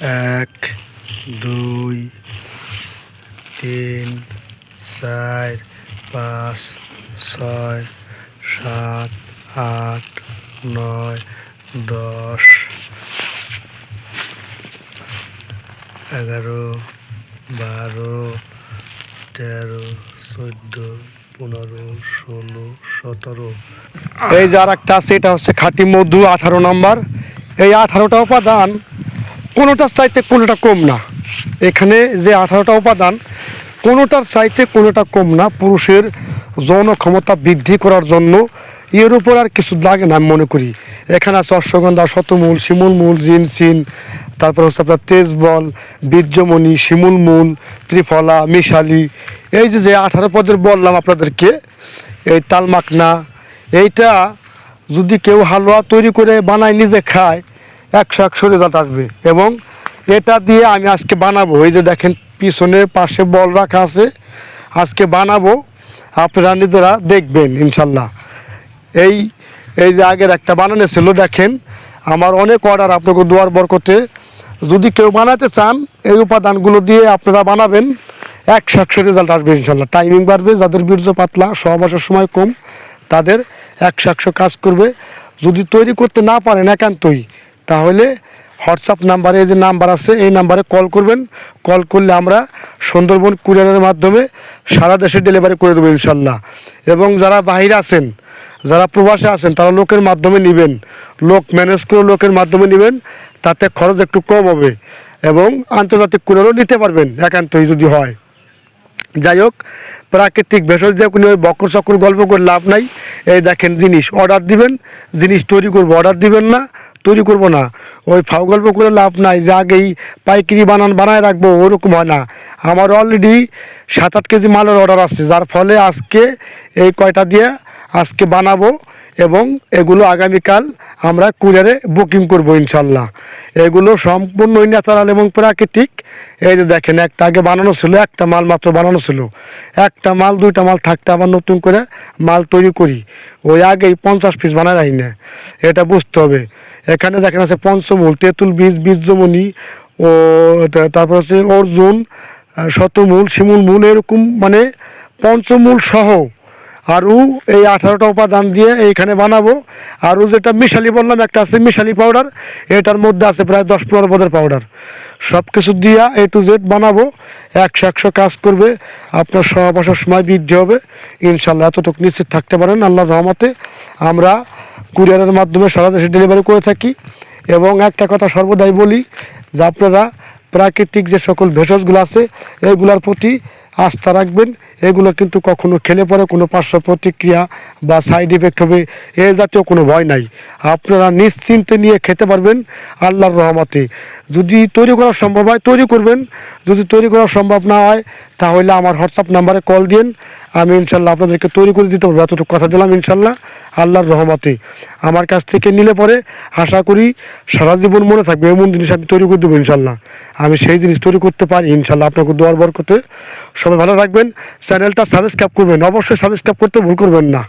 এক, দুই, তিন, চার, পাঁচ, ছয়, সাত, আট, নয়, 10, 11, 12, 13, 14, 15, 16, 17। এই যে আর একটা আছে, এটা হচ্ছে খাঁটি মধু 18 নম্বর। এই 18টা উপাদান কোনোটার চাইতে কোনোটা কম না। এখানে যে 18টা উপাদান কোনোটার চাইতে কোনোটা কম না। পুরুষের যৌন ক্ষমতা বৃদ্ধি করার জন্য এর উপর আর কিছু লাগে না আমি মনে করি। এখানে আছে অশ্বগন্ধা, শতমূল, শিমুল মূল, জিনসিন, তারপর হচ্ছে আপনার তেজবল, বীর্যমণি, শিমুল মূল, ত্রিফলা, মিশালি। এই যে 18 পদের বললাম আপনাদেরকে, এই তালমাকনা, এইটা যদি কেউ হালুয়া তৈরি করে বানায় নিজে খায় 100 রেজাল্ট আসবে। এবং এটা দিয়ে আমি আজকে বানাবো। এই যে দেখেন পিছনে পাশে বল রাখা আছে, আজকে বানাবো, আপনারা নিজেরা দেখবেন ইনশাল্লাহ। এই এই যে আগের একটা বানানো ছিল, দেখেন আমার অনেক অর্ডার আপনাকে দোয়ার বরকতে। যদি কেউ বানাতে চান এই উপাদানগুলো দিয়ে আপনারা বানাবেন, 100 রেজাল্ট আসবে ইনশাল্লাহ। টাইমিং বাড়বে, যাদের বীর্য পাতলা, সহবাসের সময় কম, তাদের 100 কাজ করবে। যদি তৈরি করতে না পারেন একান্তই, তাহলে হোয়াটসঅ্যাপ নাম্বারে যে নাম্বার আছে এই নাম্বারে কল করবেন। কল করলে আমরা সুন্দরবন কুরিয়ারের মাধ্যমে সারা দেশে ডেলিভারি করে দেবো ইনশাল্লাহ। এবং যারা বাইরে আছেন, যারা প্রবাসে আছেন, তারা লোকের মাধ্যমে নেবেন, লোক ম্যানেজ করে লোকের মাধ্যমে নেবেন, তাতে খরচ একটু কম হবে এবং আন্তর্জাতিক কুরিয়ারও নিতে পারবেন একান্তই যদি হয়। যাই হোক, প্রাকৃতিক ভেষজ দিয়ে কোনো ওই বকর চক্র গল্প করে লাভ নাই। এই দেখেন জিনিস অর্ডার দিবেন, জিনিস তৈরি করবো, অর্ডার দিবেন না, তৈরি করব না। ওই ফাও গল্প করে লাভ নাই যে আগেই পাইকারি বানায় রাখবো, ওরকম হয় না। আমার অলরেডি 7-8 কেজি মালের অর্ডার আসছে, যার ফলে আজকে এই কয়টা দিয়ে আজকে বানাবো এবং এগুলো আগামীকাল আমরা কুরিয়ারে বুকিং করব ইনশাল্লাহ। এগুলো সম্পূর্ণই ন্যাচারাল এবং প্রাকৃতিক। এই যে দেখেন একটা আগে বানানো ছিল, একটা মাল মাত্র বানানো ছিল, একটা মাল 2টা মাল থাকতে আবার নতুন করে মাল তৈরি করি। ওই আগেই 50 পিস বানায় রাখি না, এটা বুঝতে হবে। এখানে দেখেন আছে পঞ্চমূল, তেঁতুল বীজ, বীর্যমণি, ও তারপর হচ্ছে অর্জুন, শতমূল, শিমুল মূল, এরকম মানে পঞ্চমূল সহ আরও এই 18টা উপাদান দিয়ে এইখানে বানাবো। আরও যেটা মিশালি বললাম, একটা আছে মিশালি পাউডার, এটার মধ্যে আছে প্রায় 10-15 পদের পাউডার। সব কিছু দিয়া A to Z বানাবো, 100 কাজ করবে, আপনার সহবাসের সময় বৃদ্ধি হবে ইনশাল্লাহ। এতটুকু নিশ্চিত থাকতে পারেন আল্লাহর রহমতে। আমরা কুরিয়ারের মাধ্যমে সারা দেশে ডেলিভারি করে থাকি। এবং একটা কথা সর্বদাই বলি যে আপনারা প্রাকৃতিক যে সকল ভেষজগুলো আছে এইগুলোর প্রতি আস্থা রাখবেন। এগুলো কিন্তু কখনো খেলে পরে কোনো পার্শ্ব প্রতিক্রিয়া বা সাইড ইফেক্ট হবে এ জাতীয় কোনো ভয় নাই। আপনারা নিশ্চিন্তে নিয়ে খেতে পারবেন আল্লাহর রহমতে। যদি তৈরি করা সম্ভব হয় তৈরি করবেন, যদি তৈরি করা সম্ভব না হয় তাহলে আমার হোয়াটসঅ্যাপ নাম্বারে কল দিন, আমি ইনশাল্লাহ আপনাদেরকে তৈরি করে দিতে পারবো। এতটুকু কথা দিলাম ইনশাল্লাহ আল্লাহর রহমতে। আমার কাছ থেকে নিলে পরে আশা করি সারা জীবন মনে থাকবে এমন জিনিস আমি তৈরি করে দেবো ইনশাল্লাহ। আমি সেই জিনিস তৈরি করতে পারি ইনশাল্লাহ। আপনাকে দোয়ার বরকতে। সবাই ভালো থাকবেন, চ্যানেলটা সাবস্ক্রাইব করবেন, অবশ্যই সাবস্ক্রাইব করতে ভুল করবেন না।